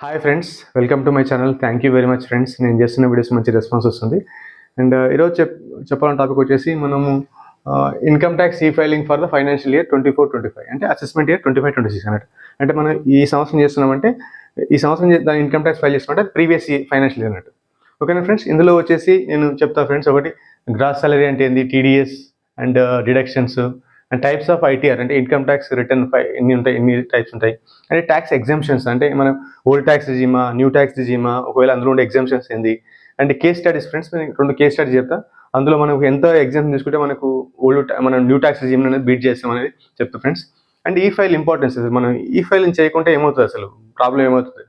Hi friends, welcome to my channel. Thank you very much friends. నేను చేస్తున్న videos మంచి response వస్తుంది. And ఈరోజు చెప్పాలని టాపిక్ వచ్చేసి మనము ఇన్కమ్ ట్యాక్స్ ఈ filing for the financial year 24-25 అంటే అసెస్మెంట్ ఇయర్ 25-26 అన్నట్టు. అంటే మనం ఈ సంవత్సరం చేస్తున్నామంటే ఈ సంవత్సరం దాని ఇన్కమ్ ట్యాక్స్ ఫైల్ చేస్తున్నామంటే ప్రీవియస్ ఫైనాన్షియల్ ఇయర్ అన్నట్టు. ఓకేనా ఫ్రెండ్స్, ఇందులో వచ్చేసి నేను చెప్తా ఫ్రెండ్స్. ఒకటి గ్రాస్ సాలరీ అంటే ఏంది, TDS and deductions and types of ITR అంటే ఇన్కమ్ ట్యాక్స్ రిటర్న్ ఎన్ని టైప్స్ ఉంటాయి. అంటే ట్యాక్స్ ఎగ్జామ్షన్స్ అంటే మనం ఓల్డ్ ట్యాక్స్ రిజీమా, న్యూ ట్యాక్స్ రిజీమా, ఒకవేళ అందులో ఉండే ఎగ్జామ్షన్స్ ఏంది. అండ్ కేస్ స్టడీస్ ఫ్రెండ్స్, రెండు కేస్ స్టడీస్ చెప్తా. అందులో మనకు ఎంత ఎగ్జామ్ తీసుకుంటే మనకు మనం న్యూ ట్యాక్స్ రిజీమ్ అనేది బీట్ చేస్తాం అనేది చెప్తా ఫ్రెండ్స్. అండ్ ఈ ఫైల్ ఇంపార్టెన్స్, మనం ఈ ఫైల్ చేయకుంటే ఏమవుతుంది, అసలు ప్రాబ్లం ఏమవుతుంది.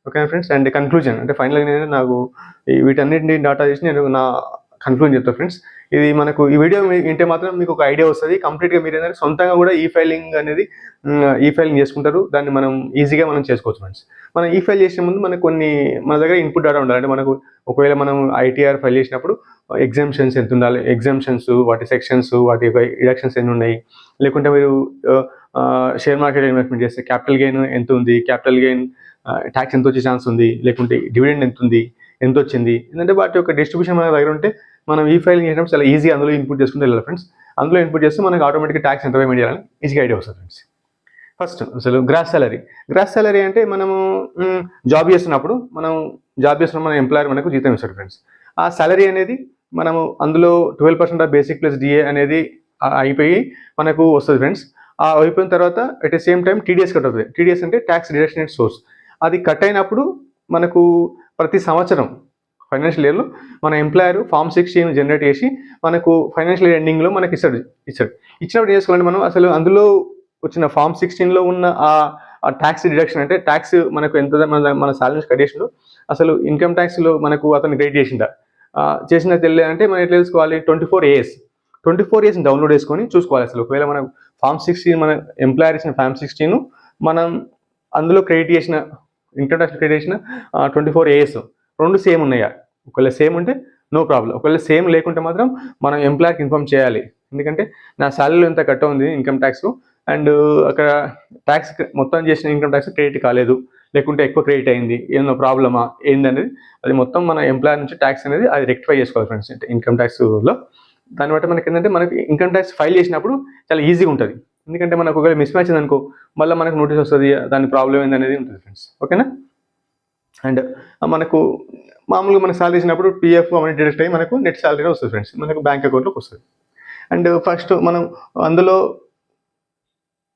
ఓకేనా ఫ్రెండ్స్. అండ్ కన్క్లూజన్ అంటే ఫైనల్గా నేను నాకు వీటన్నిటిని డాటా చేసి నేను నా కన్క్లూజన్ చెప్తా ఫ్రెండ్స్. ఇది మనకు ఈ వీడియో వింటే మాత్రం మీకు ఒక ఐడియా వస్తుంది. కంప్లీట్గా మీరు ఏంటంటే సొంతంగా కూడా ఈ ఫైలింగ్ అనేది ఈ ఫైలింగ్ చేసుకుంటారు. దాన్ని మనం ఈజీగా చేసుకోవచ్చు ఫ్రెండ్స్. మనం ఈ ఫైల్ చేసే ముందు మనకు మన దగ్గర ఇన్పుట్ డేటా ఉండాలి. అంటే మనకు ఒకవేళ మనం ఐటీఆర్ ఫైల్ చేసినప్పుడు ఎగ్జామ్షన్స్ ఎంత ఉండాలి, ఎగ్జామ్షన్స్ వాటి సెక్షన్స్, వాటి డిడక్షన్స్ ఎన్ని ఉన్నాయి, లేకుంటే మీరు షేర్ మార్కెట్ ఇన్వెస్ట్మెంట్ చేస్తే క్యాపిటల్ గెయిన్ ఎంత ఉంది, క్యాపిటల్ గెయిన్ ట్యాక్స్ ఎంత వచ్చే ఛాన్స్ ఉంది, లేకుంటే డివిడెండ్ ఎంత ఉంది, ఎంత వచ్చింది. ఎందుకంటే వాటి యొక్క డిస్ట్రిబ్యూషన్ మన దగ్గర ఉంటే మనం ఈ ఫైలింగ్ చేసినప్పుడు చాలా ఈజీగా అందులో ఇన్పుట్ చేసుకుంటే వెళ్ళాలి ఫ్రెండ్స్. అందులో ఇన్పుట్ చేస్తే మనకి ఆటోమేటిక్గా ట్యాక్స్ ఎంత పేమెంట్ చేయాలని ఈజీగా ఐడియా వస్తుంది ఫ్రెండ్స్. ఫస్ట్ అసలు గ్రాస్ సాలరీ అంటే మనము జాబ్ చేస్తున్నప్పుడు మన ఎంప్లాయర్ మనకు జీతం ఇస్తాడు ఫ్రెండ్స్. ఆ సాలరీ అనేది మనము అందులో 12% ఆఫ్ బేసిక్ ప్లస్ డిఏ అనేది అయిపోయి మనకు వస్తుంది ఫ్రెండ్స్. ఆ అయిపోయిన తర్వాత at the same time TDS cut అవుతుంది. టీడీఎస్ అంటే ట్యాక్స్ డిడక్షన్ సోర్స్. అది కట్ అయినప్పుడు మనకు ప్రతి సంవత్సరం ఫైనాన్షియల్ ఇయర్లో మన ఎంప్లాయర్ ఫామ్ 16 జనరేట్ చేసి మనకు ఫైనాన్షియల్ ఇయర్ ఎండింగ్లో మనకి ఇస్తాడు. ఇచ్చినప్పుడు చేసుకోవాలంటే మనం అసలు అందులో వచ్చిన ఫామ్ 16లో ఉన్న ఆ ట్యాక్స్ డిడక్షన్ అంటే ట్యాక్స్ మనకు ఎంత మన సాలరీ కట్ చేసిందో అసలు ఇన్కమ్ ట్యాక్స్లో మనకు అతను క్రెడిట్ చేసిన తెలియదంటే మనం ఎట్లా తెలుసుకోవాలి. 24 ఇయర్స్ డౌన్లోడ్ చేసుకొని చూసుకోవాలి. అసలు ఒకవేళ మనం ఫామ్ 16 మన ఎంప్లాయర్ ఇచ్చిన ఫామ్ 16 మనం అందులో క్రెడిట్ చేసిన ఇన్కమ్ ట్యాక్స్ క్రెడిట్ చేసిన 24 ఏఎస్ రెండు సేమ్ ఉన్నాయా. ఒకవేళ సేమ్ ఉంటే నో ప్రాబ్లం. ఒకవేళ సేమ్ లేకుంటే మాత్రం మనం ఎంప్లాయర్కి ఇన్ఫార్మ్ చేయాలి. ఎందుకంటే నా శాలరీలో ఎంత కట్ ఉంది ఇన్కమ్ ట్యాక్స్, అండ్ అక్కడ ట్యాక్స్ మొత్తం చేసిన ఇన్కమ్ ట్యాక్స్ క్రెడిట్ కాలేదు, లేకుంటే ఎక్కువ క్రెడిట్ అయింది, ఏమన్నా ప్రాబ్లమా ఏందనేది అది మొత్తం మన ఎంప్లాయర్ నుంచి ట్యాక్స్ అనేది అది రెక్టిఫై చేసుకోవాలి ఫ్రెండ్స్. ఇన్కమ్ ట్యాక్స్లో దాన్ని బట్టి మనకి ఏంటంటే మనకి ఇన్కమ్ ట్యాక్స్ ఫైల్ చేసినప్పుడు చాలా ఈజీగా ఉంటుంది. ఎందుకంటే మనకు ఒకవేళ మిస్ మ్యాచ్ అనుకో మళ్ళీ మనకు నోటీస్ వస్తుంది, దాని ప్రాబ్లం ఏందనేది ఉంటుంది ఫ్రెండ్స్. ఓకేనా. అండ్ మనకు మామూలుగా మనకు సాలరీ ఇచ్చినప్పుడు పిఎఫ్ అవన్నీ డిడక్ట్ అయ్యి మనకు నెట్ సాలరీ వస్తుంది ఫ్రెండ్స్, మనకు బ్యాంక్ అకౌంట్లోకి వస్తుంది. అండ్ ఫస్ట్ మనం అందులో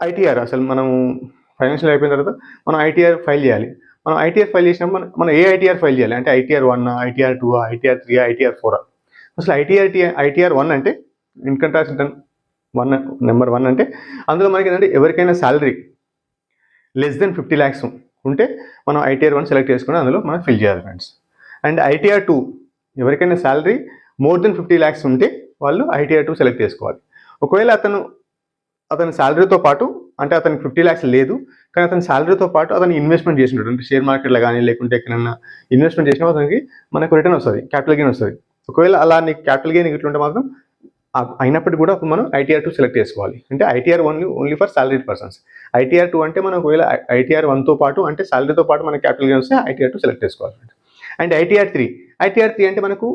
ఐటీఆర్ అసలు మనం ఫైనాన్షియల్ అయిపోయిన తర్వాత మనం ఐటీఆర్ ఫైల్ చేయాలి. మనం ఐటీఆర్ ఫైల్ చేసినప్పుడు మనం ఏ ఐటీఆర్ ఫైల్ చేయాలి అంటే ఐటీఆర్ 1, ఐటీఆర్ 2, ఐటీఆర్ 3, ఐటీఆర్ 4. అసలు ఐటీఆర్ 1 అంటే ఇన్కమ్ ట్యాక్స్ రిటర్న్ నెంబర్ 1 అంటే అందులో మనకి ఏంటంటే ఎవరికైనా శాలరీ లెస్ దెన్ 50 lakhs ఉంటే మనం ఐటీఆర్ 1 సెలెక్ట్ చేసుకుని అందులో మనం ఫిల్ చేయాలి ఫ్రెండ్స్. అండ్ ఐటీఆర్ 2 ఎవరికైనా శాలరీ మోర్ దెన్ 50 lakhs ఉంటే వాళ్ళు ఐటీఆర్ 2 సెలెక్ట్ చేసుకోవాలి. ఒకవేళ అతని శాలరీతో పాటు అంటే అతనికి 50 lakhs లేదు, కానీ అతని శాలరీతో పాటు అతను ఇన్వెస్ట్మెంట్ చేసినట్టు అంటే షేర్ మార్కెట్లో కానీ లేకుంటే ఎక్కడైనా ఇన్వెస్ట్మెంట్ చేసినా అతనికి మనకు రిటర్న్ వస్తుంది, క్యాపిటల్ గెయిన్ వస్తుంది. ఒకవేళ అలా నీకు క్యాపిటల్ గెయిన్ ఇట్లుంటే మాత్రం అయినప్పటికీ కూడా మనం ఐటీఆర్ 2 సెలెక్ట్ చేసుకోవాలి. అంటే ITR 1 only for salaried persons. ITR 2 అంటే మనం ఒకవేళ ఐటీఆర్ 1తో పాటు అంటే సాలరీతో పాటు మనకి క్యాపిటల్ గెయిన్ వస్తే ఐటీఆర్ 2 సెలెక్ట్ చేసుకోవాలి. అండ్ ఐటీఆర్ 3 అంటే మనకు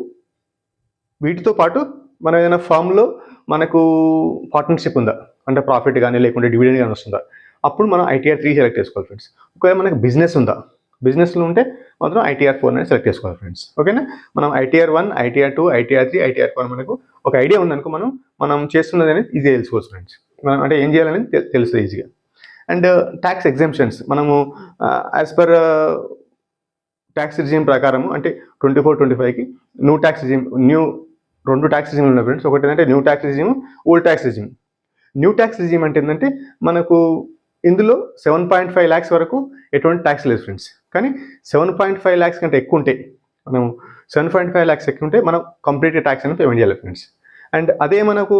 వీటితో పాటు మనం ఏదైనా ఫామ్లో మనకు పార్ట్నర్షిప్ ఉందా అంటే ప్రాఫిట్ కానీ లేకుంటే డివిడెండ్ కానీ వస్తుందా, అప్పుడు మనం ఐటీఆర్ 3 సెలెక్ట్ చేసుకోవాలి ఫ్రెండ్స్. ఒకవేళ మనకు బిజినెస్లో ఉంటే మాత్రం ఐటీఆర్ 4 అనేది సెలెక్ట్ చేసుకోవాలి ఫ్రెండ్స్. ఓకేనా. మనం ఐటీఆర్ 1, ఐటీఆర్ 2, ఐటీఆర్ 3, ఐటీఆర్ 4 మనకు ఒక ఐడియా ఉందనుకో మనం చేస్తున్నది అనేది ఈజీగా తెలుసుకోవచ్చు ఫ్రెండ్స్. మనం అంటే ఏం చేయాలనేది తెలుస్తుంది ఈజీగా. అండ్ ట్యాక్స్ ఎగ్జామ్షన్స్ మనము యాజ్ పర్ ట్యాక్స్ రిజిమ్ ప్రకారము అంటే 24-25కి రెండు ట్యాక్స్ రిజిమ్లు ఉన్నాయి ఫ్రెండ్స్. ఒకటి ఏంటంటే new tax regime, old tax regime. New tax regime అంటే ఏంటంటే మనకు ఇందులో 7.5 lakhs వరకు ఎటువంటి ట్యాక్స్ లేదు ఫ్రెండ్స్. కానీ 7.5 lakhs కంటే ఎక్కువ ఉంటే మనం 7.5 lakhs ఎక్కువ ఉంటే మనం కంప్లీట్గా ట్యాక్స్ అనేది పేమెంట్ చేయాలి ఫ్రెండ్స్. అండ్ అదే మనకు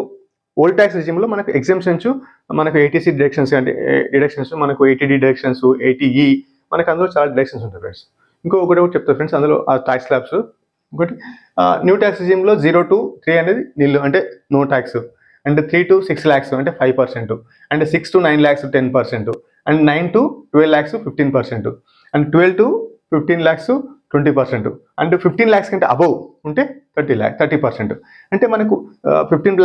ఓల్డ్ ట్యాక్స్ రిజిమ్లో మనకు ఎగ్జామ్షన్స్ మనకు 80C డిడక్షన్స్ అంటే డిడక్షన్స్ మనకు 80D డిడక్షన్స్, 80E మనకు అందులో చాలా డిడక్షన్స్ ఉంటాయి ఫ్రెండ్స్. ఇంకొకటి చెప్తారు ఫ్రెండ్స్ అందులో ఆ ట్యాక్స్ స్లాబ్స్. ఇంకోటి న్యూ ట్యాక్స్ రిజిమ్లో 0 to 3 అనేది నిల్లు అంటే no tax, and 3 to 6 lakhs అంటే 5%, and 6 to 9 lakhs 10%, and 9 to 12 lakhs 15%, and 12 to 15 lakhs 20%, and 15 lakhs కంటే అబవ్ ఉంటే 30%. అంటే మనకు 15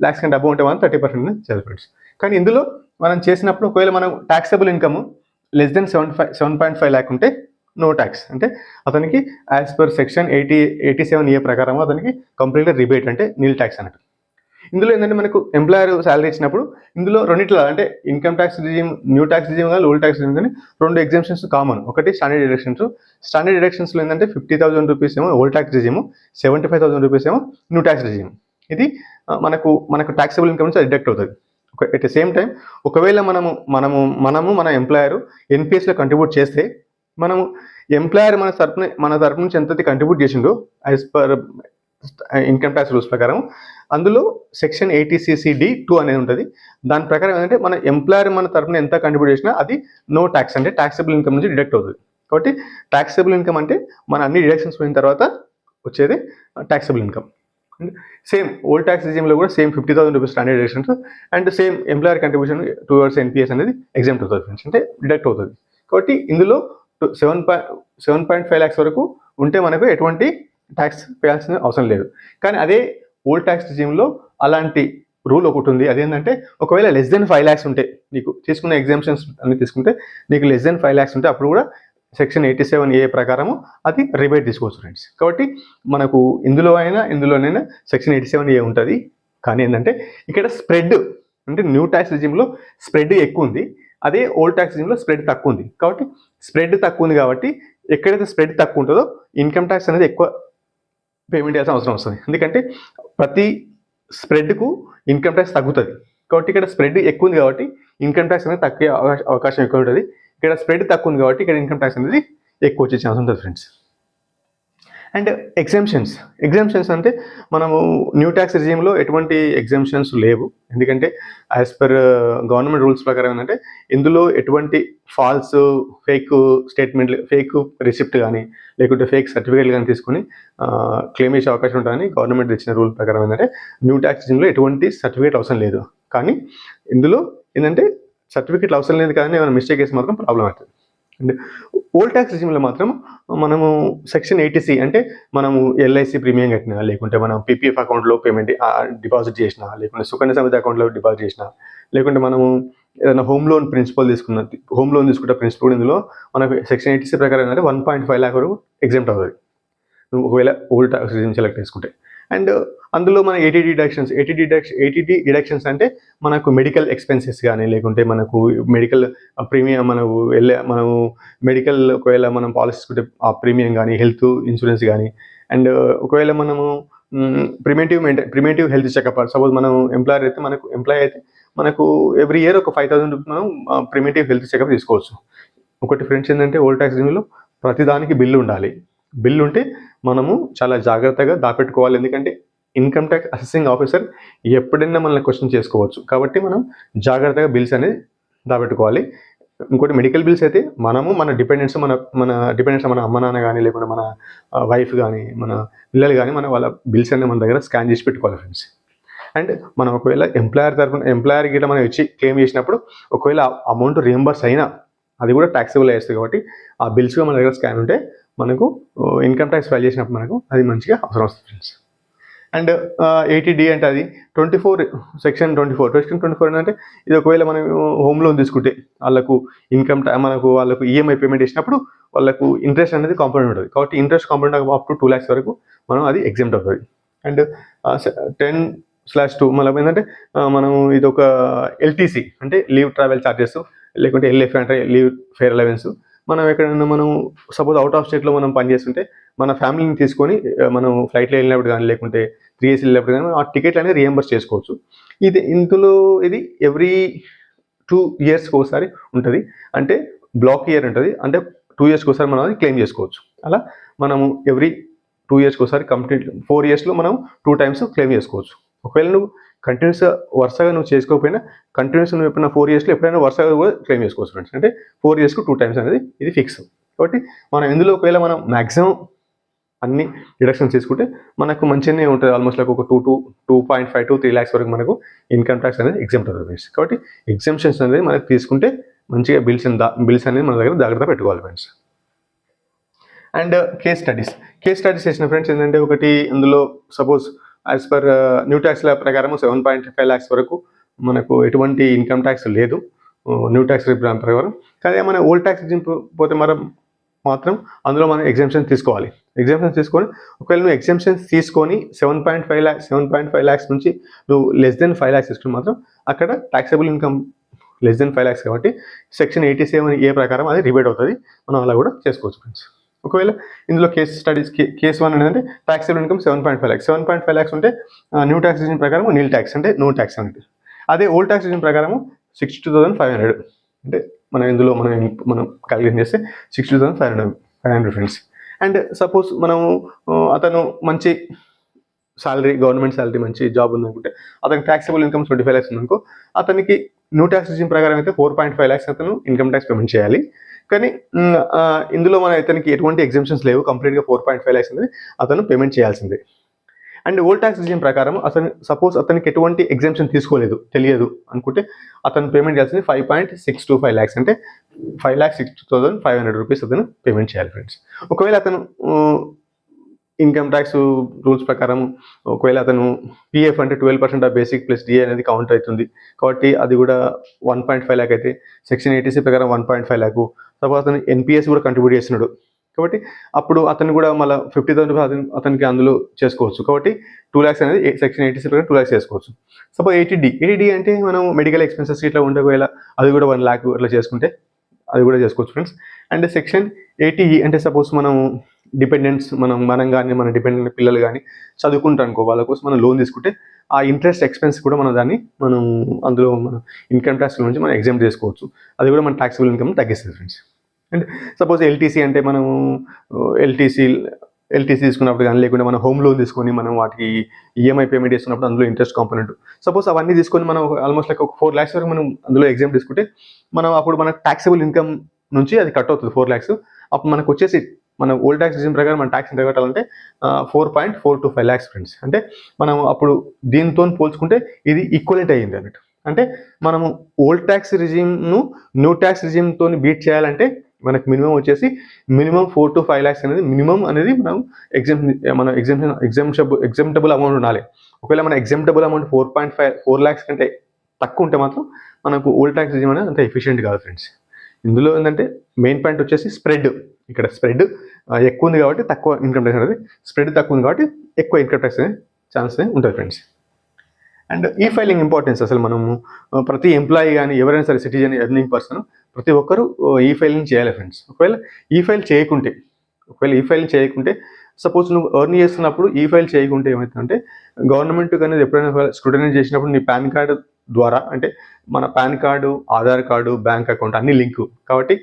lakhs కంటే అబవ్ ఉంటే మనం 30% చేయాలి ఫ్రెండ్స్. కానీ ఇందులో మనం చేసినప్పుడు ఒకవేళ మనం taxable income less than 7.5 lakh ఉంటే నో ట్యాక్స్, అంటే అతనికి యాజ్ పర్ సెక్షన్ 87A ప్రకారం అతనికి కంప్లీట్గా రిబేట్, అంటే నీల్ ట్యాక్స్ అన్నట్టు. ఇందులో ఏంటంటే మనకు ఎంప్లాయర్ శాలరీ ఇచ్చినప్పుడు ఇందులో రెండిట్లా, అంటే income tax regime, new tax regime కానీ ఓల్డ్ ట్యాక్స్ రిజిమ్ కానీ 2 ఎగ్జామ్షన్స్ కామన్. ఒకటి స్టాండర్డ్ డిడక్షన్స్. స్టాండర్డ్ డిడక్షన్స్లో ఏంటంటే 50,000 రూపీస్ ఏమో ఓల్డ్ ట్యాక్స్ రిజిమ్, 75,000 రూపీస్ ఏమో న్యూ ట్యాక్స్ రిజిమ్. ఇది మనకు ట్యాక్సబుల్ ఇన్కమ్ నుంచి డిడక్ట్ అవుతుంది. ఎట్ ద సేమ్ టైం ఒకవేళ మన ఎంప్లాయర్ ఎన్పిఎస్లో కంట్రిబ్యూట్ చేస్తే మనము ఎంప్లాయర్ మన తరపు నుంచి ఎంత కంట్రిబ్యూట్ చేసిండో as per income tax rules ప్రకారం అందులో సెక్షన్ 80CC(d)(2) అనేది ఉంటుంది. దాని ప్రకారం ఏంటంటే మన ఎంప్లాయర్ మన తరపున ఎంత కంట్రిబ్యూట్ చేసినా అది నో ట్యాక్స్, అంటే ట్యాక్సబుల్ ఇన్కమ్ నుంచి డిడక్ట్ అవుతుంది. కాబట్టి ట్యాక్సబుల్ ఇన్కమ్ అంటే మన అన్ని డిడక్షన్స్ పోయిన తర్వాత వచ్చేది taxable income. Same old tax రిజిమ్లో కూడా same 50,000 rupees standard deductions and same employer contribution towards NPS అనేది ఎగ్జామ్ట్ అవుతుంది ఫ్రెండ్స్, అంటే డిడక్ట్ అవుతుంది. కాబట్టి ఇందులో 7.5 lakhs వరకు ఉంటే మనకు ఎటువంటి ట్యాక్స్ వేయాల్సిన అవసరం లేదు. కానీ అదే ఓల్డ్ ట్యాక్స్ రిజిమ్లో అలాంటి రూల్ ఒకటి ఉంది. అదేంటంటే ఒకవేళ లెస్ దెన్ 5 lakhs ఉంటే, నీకు తీసుకున్న ఎగ్జామ్షన్స్ అన్ని తీసుకుంటే నీకు లెస్ దెన్ 5 lakhs ఉంటే అప్పుడు కూడా సెక్షన్ 87A ప్రకారము అది రిబేట్ తీసుకోవచ్చు ఫ్రెండ్స్. కాబట్టి మనకు ఇందులోనైనా సెక్షన్ 87A ఉంటుంది. కానీ ఏంటంటే ఇక్కడ స్ప్రెడ్, అంటే న్యూ ట్యాక్స్ రిజిమ్లో స్ప్రెడ్ ఎక్కువ ఉంది, అదే ఓల్డ్ ట్యాక్స్ రిజిమ్లో స్ప్రెడ్ తక్కువ ఉంది. కాబట్టి స్ప్రెడ్ తక్కువ ఉంది కాబట్టి ఎక్కడైతే స్ప్రెడ్ తక్కువ ఉంటుందో ఇన్కమ్ ట్యాక్స్ అనేది ఎక్కువ పేమెంట్ చేయాల్సిన అవసరం వస్తుంది. ఎందుకంటే ప్రతి స్ప్రెడ్కు ఇన్కమ్ ట్యాక్స్ తగ్గుతుంది. కాబట్టి ఇక్కడ స్ప్రెడ్ ఎక్కువ ఉంది కాబట్టి ఇన్కమ్ ట్యాక్స్ అనేది తక్కువ అవకాశం ఎక్కువ ఉంటుంది. ఇక్కడ స్ప్రెడ్ తక్కువ ఉంది కాబట్టి ఇక్కడ ఇన్కమ్ ట్యాక్స్ అనేది ఎక్కువ వచ్చే ఛాన్స్ ఉంటుంది ఫ్రెండ్స్. అండ్ ఎగ్జామ్షన్స్ అంటే మనము న్యూ ట్యాక్స్ రిజిమ్లో ఎటువంటి ఎగ్జామ్షన్స్ లేవు. ఎందుకంటే యాజ్ పర్ గవర్నమెంట్ రూల్స్ ప్రకారం ఏంటంటే ఇందులో ఎటువంటి ఫాల్స్, ఫేక్ స్టేట్మెంట్లు, ఫేక్ రిసిప్ట్ కానీ లేకుంటే ఫేక్ సర్టిఫికేట్లు కానీ తీసుకుని క్లెయిమ్ చేసే అవకాశం ఉంటుందని గవర్నమెంట్ ఇచ్చిన రూల్ ప్రకారం ఏంటంటే న్యూ ట్యాక్స్ రిజిమ్లో ఎటువంటి సర్టిఫికేట్ అవసరం లేదు. కానీ ఇందులో ఏంటంటే సర్టిఫికేట్లు అవసరం లేదు కానీ ఏమైనా మిస్టేక్ చేసి మాత్రం ప్రాబ్లం అవుతుంది. అండ్ ఓల్డ్ ట్యాక్స్ రిజిమ్లో మాత్రం మనము సెక్షన్ 80C, అంటే మనము ఎల్ఐసి ప్రీమియం కట్టినా, లేకుంటే మనం పీపీఎఫ్ అకౌంట్లో పేమెంట్ డిపాజిట్ చేసినా, లేకుంటే సుకన్య సమృద్ధి అకౌంట్లో డిపాజిట్ చేసినా, లేకుంటే మనము ఏదైనా హోమ్ లోన్ తీసుకుంటే ప్రిన్సిపల్ కూడా ఇందులో మనకు సెక్షన్ 80C ప్రకారం ఏంటంటే 1.5 lakh వరకు ఎగ్జామ్ట్ అవుతుంది నువ్వు ఒకవేళ ఓల్డ్ ట్యాక్స్ రిజిమ్ సెలెక్ట్ చేసుకుంటే. అండ్ అందులో మన 80D డిడక్షన్స్ అంటే మనకు మెడికల్ ఎక్స్పెన్సెస్ కానీ, లేకుంటే మనకు మెడికల్ ప్రీమియం, మనము మెడికల్ ఒకవేళ మనం పాలసీ తీసుకుంటే ఆ ప్రీమియం కానీ, హెల్త్ ఇన్సూరెన్స్ కానీ, అండ్ ఒకవేళ మనము ప్రిమేటివ్ హెల్త్ చెకప్, సపోజ్ మనం ఎంప్లాయ్ అయితే మనకు ఎవ్రీ ఇయర్ ఒక 5,000 రూపీస్ మనం ప్రిమేటివ్ హెల్త్ చెకప్ తీసుకోవచ్చు. ఒకటి ఫ్రెండ్స్ ఏంటంటే ఓల్డ్ ట్యాక్స్ రిజిమ్లో ప్రతిదానికి బిల్లు ఉండాలి. బిల్లు ఉంటే మనము చాలా జాగ్రత్తగా దాపెట్టుకోవాలి. ఎందుకంటే ఇన్కమ్ ట్యాక్స్ అసెసింగ్ ఆఫీసర్ ఎప్పుడైనా మనల్ని క్వశ్చన్ చేసుకోవచ్చు. కాబట్టి మనం జాగ్రత్తగా బిల్స్ అనేది దాపెట్టుకోవాలి. ఇంకోటి మెడికల్ బిల్స్ అయితే మన డిపెండెంట్స్ మన అమ్మ నాన్న కానీ, లేకుంటే మన వైఫ్ కానీ, మన పిల్లలు కానీ వాళ్ళ బిల్స్ అనేది మన దగ్గర స్కాన్ చేసి పెట్టుకోవాలి ఫ్రెండ్స్. అండ్ మనం ఒకవేళ ఎంప్లాయర్ గిట్లా మనం ఇచ్చి క్లెయిమ్ చేసినప్పుడు ఒకవేళ అమౌంట్ రియంబర్స్ అయినా అది కూడా ట్యాక్సబుల్ అయ్యేస్తుంది. కాబట్టి ఆ బిల్స్గా మన దగ్గర స్కాన్ ఉంటే మనకు ఇన్కమ్ ట్యాక్స్ ఫైల్ చేసినప్పుడు మనకు అది మంచిగా అవసరం వస్తుంది ఫ్రెండ్స్. అండ్ 80D అంటే అది సెక్షన్ 24 అంటే ఇది ఒకవేళ మనం హోమ్ లోన్ తీసుకుంటే వాళ్ళకు వాళ్ళకు ఈఎంఐ పేమెంట్ చేసినప్పుడు వాళ్ళకు ఇంట్రెస్ట్ అనేది కాంపౌండ్ ఉంటుంది. కాబట్టి interest compound up to 2 lakhs వరకు మనం అది ఎగ్జామ్ట్ అవుతుంది. అండ్ 10/2 మళ్ళీ ఏంటంటే మనం ఇది ఒక ఎల్టీసీ అంటే లీవ్ ట్రావెల్ ఛార్జెస్, లేకుంటే ఎల్ఎఫ్ అంటే లీవ్ ఫేర్ అలవెన్స్. మనం ఎక్కడైనా సపోజ్ అవుట్ ఆఫ్ స్టేట్లో మనం పనిచేస్తుంటే మన ఫ్యామిలీని తీసుకొని మనం ఫ్లైట్లో వెళ్ళినప్పుడు కానీ, లేకుంటే 3 days వెళ్ళినప్పుడు కానీ ఆ టికెట్లు అనేది రియంబర్స్ చేసుకోవచ్చు. ఇది ఎవ్రీ 2 years ఒకసారి ఉంటుంది. అంటే బ్లాక్ ఇయర్ ఉంటుంది, అంటే 2 years ఒకసారి మనం అది క్లెయిమ్ చేసుకోవచ్చు. అలా మనము ఎవ్రీ 2 years ఒకసారి కంప్లీట్ 4 yearsలో మనం 2 times క్లెయిమ్ చేసుకోవచ్చు. ఒకవేళ నువ్వు వరుసగా నువ్వు చేసుకోకపోయినా నువ్వు ఎప్పుడైనా 4 yearsలో ఎప్పుడైనా వరుసగా కూడా క్లెయిమ్ చేసుకోవచ్చు ఫ్రెండ్స్. అంటే 4 yearsకు 2 times అనేది ఇది ఫిక్స్. కాబట్టి మనం ఇందులో ఒకవేళ మనం మ్యాక్సిమం అన్ని డిడక్షన్స్ తీసుకుంటే మనకు మంచిగానే ఉంటుంది. ఆల్మోస్ట్ ఒక 2.5 to 3 lakhs వరకు మనకు ఇన్కమ్ ట్యాక్స్ అనేది ఎగ్జామ్ట్ అవుతుంది ఫ్రెండ్స్. కాబట్టి ఎగ్జామ్షన్స్ అనేది మనకు తీసుకుంటే మంచిగా బిల్స్ అనేది మన దగ్గర జాగ్రత్త పెట్టుకోవాలి ఫ్రెండ్స్. అండ్ కేస్ స్టడీస్ చేసిన ఫ్రెండ్స్ ఏంటంటే ఒకటి అందులో suppose as per new tax law ప్రకారం 7.5 lakhs వరకు మనకు ఎటువంటి ఇన్కమ్ ట్యాక్స్ లేదు న్యూ ట్యాక్స్ ప్రకారం. కానీ మన ఓల్డ్ ట్యాక్స్ పోతే మాత్రం అందులో మనం ఎగ్జామ్షన్స్ తీసుకోవాలి. తీసుకొని ఒకవేళ నువ్వు ఎగ్జామ్షన్స్ తీసుకొని 7.5 lakhs నుంచి నువ్వు లెస్ దెన్ 5 lakhs తీసుకుని మాత్రం అక్కడ taxable income less than 5 lakhs కాబట్టి సెక్షన్ 87A ప్రకారం అది రిబేట్ అవుతుంది. మనం అలా కూడా చేసుకోవచ్చు ఫ్రెండ్స్. ఒకవేళ ఇందులో కేస్ 1 అనేది ట్యాక్సబుల్ ఇన్కమ్ 7.5 lakhs. 7.5 lakhs ఉంటే న్యూ ట్యాక్స్ రిజిమ్ ప్రకారం నీల్ ట్యాక్స్ అంటే నో ట్యాక్స్ అనేది. అదే ఓల్డ్ ట్యాక్స్ రిజిమ్ ప్రకారం 62,500 అంటే ఇందులో మనం క్యాలిక్యులేట్ చేస్తే 62,500 ఫ్రెండ్స్. అండ్ సపోజ్ అతను మంచి సాలరీ, గవర్నమెంట్ సాలరీ, మంచి జాబ్ ఉందనుకుంటే అతనికి ట్యాక్సబుల్ ఇన్కమ్ 25 lakhs ఉందనుకో, అతనికి న్యూ ట్యాక్స్ రిజిమ్ ప్రకారం అయితే 4.5 lakhs అతను ఇన్కమ్ ట్యాక్స్ పేమెంట్ చేయాలి. కానీ ఇందులో ఇతనికి ఎటువంటి ఎగ్జామ్షన్స్ లేవు, కంప్లీట్గా 4.5 lakhs అనేది అతను పేమెంట్ చేయాల్సిందే. అండ్ ఓల్డ్ ట్యాక్స్ రిజిమ్ ప్రకారం అతనికి ఎటువంటి ఎగ్జామ్షన్ తెలియదు అనుకుంటే అతను పేమెంట్ చేయాల్సింది 5.625 lakhs అంటే 5,60,500 రూపీస్ అతను పేమెంట్ చేయాలి ఫ్రెండ్స్. ఒకవేళ అతను ఇన్కమ్ ట్యాక్స్ రూల్స్ ప్రకారం ఒకవేళ అతను పిఎఫ్ అంటే 12% ఆఫ్ బేసిక్ ప్లస్ డిఏ అనేది కౌంట్ అవుతుంది కాబట్టి అది కూడా 1.5 lakh అయితే సెక్షన్ 80C ప్రకారం 1.5 lakh. సపోజ్ అతను ఎన్పిఎస్ కూడా కంట్రిబ్యూట్ చేస్తున్నాడు కాబట్టి అప్పుడు అతను కూడా మళ్ళీ 50,000 అతనికి అందులో చేసుకోవచ్చు కాబట్టి 2 lakhs అనేది సెక్షన్ 80C ప్రకారం 2 lakhs చేసుకోవచ్చు. సపోజ్ 80D అంటే మనం మెడికల్ ఎక్స్పెన్సెస్ ఇట్లా ఉండకపోయేలా అది కూడా 1 lakh అట్లా చేసుకుంటే అది కూడా చేసుకోవచ్చు ఫ్రెండ్స్. అండ్ సెక్షన్ 80E అంటే సపోజ్ డిపెండెంట్స్ మనం కానీ మన డిపెండెంట్ పిల్లలు కానీ చదువుకుంటారు అనుకో, వాళ్ళ కోసం మనం లోన్ తీసుకుంటే ఆ ఇంట్రెస్ట్ ఎక్స్పెన్స్ కూడా అందులో మన ఇన్కమ్ ట్యాక్స్ నుంచి మనం ఎగ్జామ్ చేసుకోవచ్చు. అది కూడా మన ట్యాక్సబుల్ ఇన్కమ్ తగ్గిస్తుంది ఫ్రెండ్స్. అండ్ సపోజ్ ఎల్టీసీ అంటే ఎల్టీసీ తీసుకున్నప్పుడు కానీ లేకుంటే మనం హోమ్ లోన్ తీసుకొని మనం వాటికి ఈఎంఐ పేమెంట్ చేస్తున్నప్పుడు అందులో ఇంట్రెస్ట్ కాంపోనెంట్ సపోజ్ అవన్నీ తీసుకొని మనం ఆల్మోస్ట్ లైక్ ఒక 4 lakhs వరకు మనం అందులో ఎగ్జామ్ తీసుకుంటే అప్పుడు మన ట్యాక్సబుల్ ఇన్కమ్ నుంచి అది కట్ అవుతుంది 4 lakhs. అప్పుడు మనకు వచ్చేసి మన ఓల్డ్ ట్యాక్స్ రిజిమ్ ప్రకారం మన ట్యాక్స్ ఎంత కట్టాలంటే 4.425 lakhs ఫ్రెండ్స్. అంటే అప్పుడు దీంతో పోల్చుకుంటే ఇది ఈక్వలెంట్ అయ్యింది అన్నట్టు. అంటే ఓల్డ్ ట్యాక్స్ రిజిమ్ను న్యూ ట్యాక్స్ రిజిమ్తో బీట్ చేయాలంటే మనకు మినిమం వచ్చేసి 4 to 5 lakhs అనేది మినిమం అనేది ఎగ్జామ్టబుల్ అమౌంట్ ఉండాలి. ఒకవేళ మన ఎగ్జామ్టబుల్ అమౌంట్ 4 lakhs కంటే తక్కువ ఉంటే మాత్రం మనకు ఓల్డ్ ట్యాక్స్ రిజిమ్ అనేది అంత ఎఫిషియెంట్ కాదు ఫ్రెండ్స్. ఇందులో ఏంటంటే మెయిన్ పాయింట్ వచ్చేసి ఇక్కడ స్ప్రెడ్ ఎక్కువ ఉంది కాబట్టి తక్కువ ఇన్కమ్ ట్యాక్స్ అనేది, స్ప్రెడ్ తక్కువ ఉంది కాబట్టి ఎక్కువ ఇన్కమ్ ట్యాక్స్ అనే ఛాన్స్ ఉంటుంది ఫ్రెండ్స్. అండ్ ఈ ఫైలింగ్ ఇంపార్టెన్స్ అసలు ప్రతి ఎంప్లాయీ కానీ ఎవరైనా సరే సిటిజన్ ఎర్నింగ్ పర్సన్ ప్రతి ఒక్కరు ఈ ఫైలింగ్ చేయాలి ఫ్రెండ్స్. ఒకవేళ ఈ ఫైల్ చేయకుంటే సపోజ్ నువ్వు ఎర్న్ చేస్తున్నప్పుడు ఈ ఫైల్ చేయకుంటే ఏమవుతుందంటే గవర్నమెంట్ అనేది ఎప్పుడైనా స్క్రూటనైజ్ చేసినప్పుడు నీ పాన్ కార్డు ద్వారా అంటే మన pan card, Aadhaar card, bank account అన్ని లింకు కాబట్టి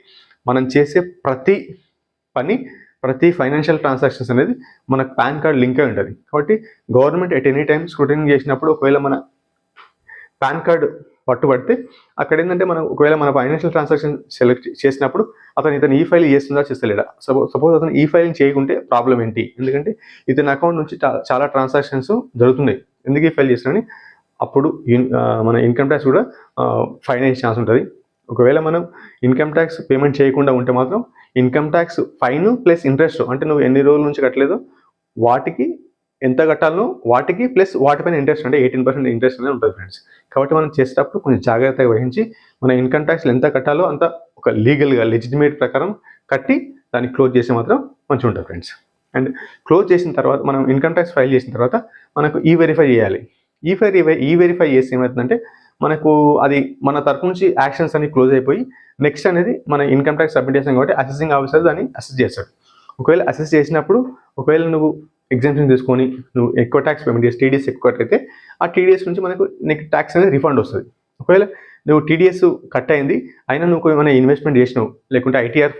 మనం చేసే ప్రతి ఫైనాన్షియల్ ట్రాన్సాక్షన్స్ అనేది మనకు పాన్ కార్డ్ లింక్ అయి ఉంటుంది. కాబట్టి government at any time scrutiny చేసినప్పుడు ఒకవేళ మన పాన్ కార్డు పట్టుబడితే అక్కడ ఏంటంటే ఒకవేళ మన ఫైనాన్షియల్ ట్రాన్సాక్షన్ సెలెక్ట్ చేసినప్పుడు ఇతను ఈ ఫైల్ చేస్తుందా చేస్తలేడా, సపోజ్ అతను ఈ ఫైల్ చేయకుంటే ప్రాబ్లం ఏంటి, ఎందుకంటే ఇతని అకౌంట్ నుంచి చాలా ట్రాన్సాక్షన్స్ జరుగుతున్నాయి, ఎందుకు ఈ ఫైల్ చేస్తున్నాడని అప్పుడు మన ఇన్కమ్ ట్యాక్స్ కూడా ఫైన్ అయ్యే ఛాన్స్ ఉంటుంది. ఒకవేళ మనం ఇన్కమ్ ట్యాక్స్ పేమెంట్ చేయకుండా ఉంటే మాత్రం income tax fine plus interest అంటే నువ్వు ఎన్ని రోజుల నుంచి కట్టలేదో వాటికి ఎంత కట్టాలనో వాటికి ప్లస్ వాటిపైన ఇంట్రెస్ట్ అంటే 18% ఇంట్రెస్ట్ అనేది ఉంటుంది ఫ్రెండ్స్. కాబట్టి మనం చేసేటప్పుడు కొంచెం జాగ్రత్తగా వహించి మన ఇన్కమ్ ట్యాక్స్లు ఎంత కట్టాలో అంత ఒక లీగల్గా లెజిటిమేట్ ప్రకారం కట్టి దాన్ని క్లోజ్ చేస్తే మాత్రం మంచిగా ఉంటుంది ఫ్రెండ్స్. అండ్ క్లోజ్ చేసిన తర్వాత మనం ఇన్కమ్ ట్యాక్స్ ఫైల్ చేసిన తర్వాత మనకు వెరిఫై చేయాలి. వెరిఫై చేసి ఏమవుతుందంటే మనకు అది మన తరపు నుంచి యాక్షన్స్ అన్ని క్లోజ్ అయిపోయి నెక్స్ట్ అనేది మన ఇన్కమ్ ట్యాక్స్ సబ్మిట్ చేస్తాం కాబట్టి అసెసింగ్ ఆఫీసర్ దాన్ని అసెస్ చేస్తాడు. ఒకవేళ అసెస్ చేసినప్పుడు ఒకవేళ నువ్వు ఎగ్జామ్షన్ తీసుకొని నువ్వు ఎక్కువ ట్యాక్స్ పేమెంట్ చేసి టీడీఎస్ ఎక్కువ అయితే ఆ టీడీఎస్ నుంచి మనకు నెక్స్ట్ ట్యాక్స్ అనేది రిఫండ్ వస్తుంది. ఒకవేళ నువ్వు టీడీఎస్ కట్ అయింది అయినా నువ్వు ఏమైనా ఇన్వెస్ట్మెంట్ చేసినావు లేకుంటే ఐటీఆర్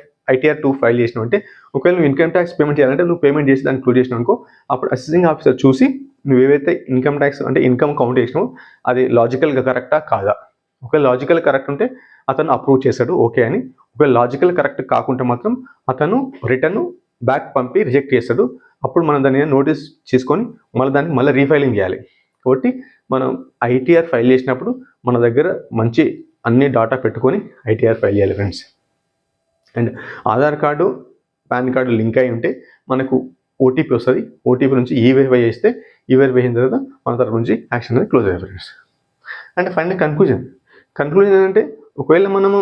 2 ఫైల్ చేసినావు అంటే ఒకవేళ నువ్వు ఇన్కమ్ ట్యాక్స్ పేమెంట్ చేయాలంటే నువ్వు పేమెంట్ చేసి దాన్ని క్లోజ్ చేసినావు అనుకో అప్పుడు అసెసింగ్ ఆఫీసర్ చూసి నువ్వు ఏవైతే ఇన్కమ్ ట్యాక్స్ అంటే ఇన్కమ్ కౌంట్ చేసినావు అది లాజికల్గా కరెక్టా కాదా, ఒకవేళ లాజికల్ కరెక్ట్ ఉంటే అతను అప్రూవ్ చేశాడు ఓకే అని, ఒకవేళ లాజికల్ కరెక్ట్ కాకుంటే మాత్రం అతను రిటర్న్ బ్యాక్ పంపి రిజెక్ట్ చేస్తాడు. అప్పుడు మనం దాన్ని నోటీస్ చేసుకొని దాన్ని మళ్ళీ రీఫైలింగ్ చేయాలి. కాబట్టి మనం ఐటీఆర్ ఫైల్ చేసినప్పుడు మన దగ్గర మంచి అన్ని డాటా పెట్టుకొని ఐటీఆర్ ఫైల్ చేయాలి friends. And Aadhaar card pan card link అయి ఉంటే మనకు ఓటీపీ వస్తుంది. ఓటీపీ నుంచి వెరిఫై చేస్తే వెరిఫై అయిన తర్వాత మన తరపు నుంచి యాక్షన్ అనేది క్లోజ్ అయ్యాయి ఫ్రెండ్స్. అండ్ ఫైనల్ కన్క్లూజన్ ఏంటంటే ఒకవేళ మనము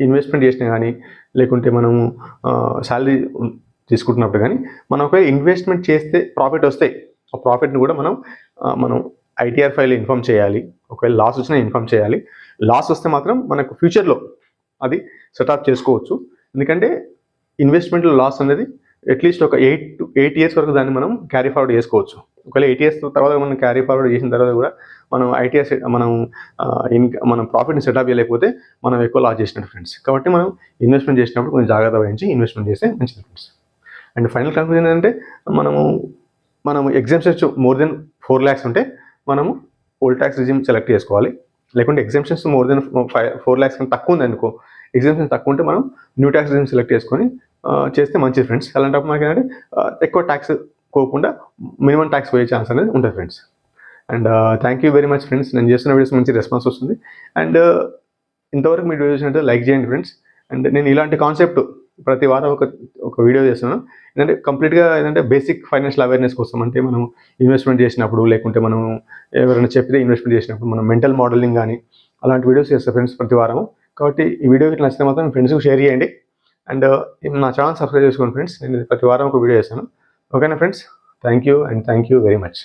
ఇన్వెస్ట్మెంట్ చేసినా కానీ లేకుంటే మనము శాలరీ తీసుకుంటున్నప్పుడు కానీ మనం ఒకవేళ ఇన్వెస్ట్మెంట్ చేస్తే ప్రాఫిట్ వస్తాయి. ఆ ప్రాఫిట్ని కూడా మనం ఐటీఆర్ ఫైల్ ఇన్ఫామ్ చేయాలి. ఒకవేళ లాస్ వచ్చినా ఇన్ఫామ్ చేయాలి. లాస్ వస్తే మాత్రం మనకు ఫ్యూచర్లో అది సెటప్ చేసుకోవచ్చు. ఎందుకంటే ఇన్వెస్ట్మెంట్లో లాస్ అనేది అట్లీస్ట్ ఒక 8 years వరకు దాన్ని మనం క్యారీ ఫార్వర్డ్ చేసుకోవచ్చు. ఒకవేళ 8 years తర్వాత మనం క్యారీ ఫార్వర్డ్ చేసిన తర్వాత కూడా మనం ఐటీఆర్ మనం ప్రాఫిట్ని సెటప్ చేయలేకపోతే మనం ఎక్కువ లాస్ చేసినట్టు ఫ్రెండ్స్. కాబట్టి మనం ఇన్వెస్ట్మెంట్ చేసినప్పుడు కొంచెం జాగ్రత్త వహించి ఇన్వెస్ట్మెంట్ చేస్తే మంచిది ఫ్రెండ్స్. అండ్ ఫైనల్ కన్క్లూజన్ ఏంటంటే మనము ఎగ్జామ్షన్స్ మోర్ దెన్ 4 lakhs ఉంటే మనము ఓల్డ్ ట్యాక్స్ రిజిమ్ సెలెక్ట్ చేసుకోవాలి. లేకుంటే ఎగ్జామ్షన్స్ మోర్ దెన్ 4 lakhs కంటే తక్కువ ఉంది అనుకో, ఎగ్జామ్షన్స్ తక్కువ ఉంటే మనం న్యూ ట్యాక్స్ రిజిమ్ సెలెక్ట్ చేసుకొని చేస్తే మంచిది ఫ్రెండ్స్. అలాంటప్పుడు మనకి ఏంటంటే ఎక్కువ ట్యాక్స్ పోకుండా మినిమం ట్యాక్స్ పోయే ఛాన్స్ అనేది ఉంటుంది friends. And thank you very much friends. నేను చేస్తున్న వీడియోస్ మంచి రెస్పాన్స్ వస్తుంది. అండ్ ఇంతవరకు మీ వీడియో చూసినట్టు లైక్ చేయండి ఫ్రెండ్స్. అండ్ నేను ఇలాంటి కాన్సెప్ట్ ప్రతి వారం ఒక వీడియో చేస్తున్నాను. ఏంటంటే కంప్లీట్గా ఏంటంటే బేసిక్ ఫైనాన్షియల్ అవేర్నెస్ కోసం. అంటే మనం ఇన్వెస్ట్మెంట్ చేసినప్పుడు లేకుంటే మనం ఎవరైనా చెప్తే ఇన్వెస్ట్మెంట్ చేసినప్పుడు మనం మెంటల్ మోడలింగ్ కానీ అలాంటి వీడియోస్ చేస్తాను ఫ్రెండ్స్ ప్రతి వారం. కాబట్టి ఈ వీడియో నచ్చితే మాత్రం మీ ఫ్రెండ్స్కి షేర్ చేయండి. అండ్ నా ఛానల్ సబ్స్క్రైబ్ చేసుకోండి ఫ్రెండ్స్. నేను ప్రతి వారం ఒక వీడియో చేస్తాను. ఓకేనా friends? Thank you very much.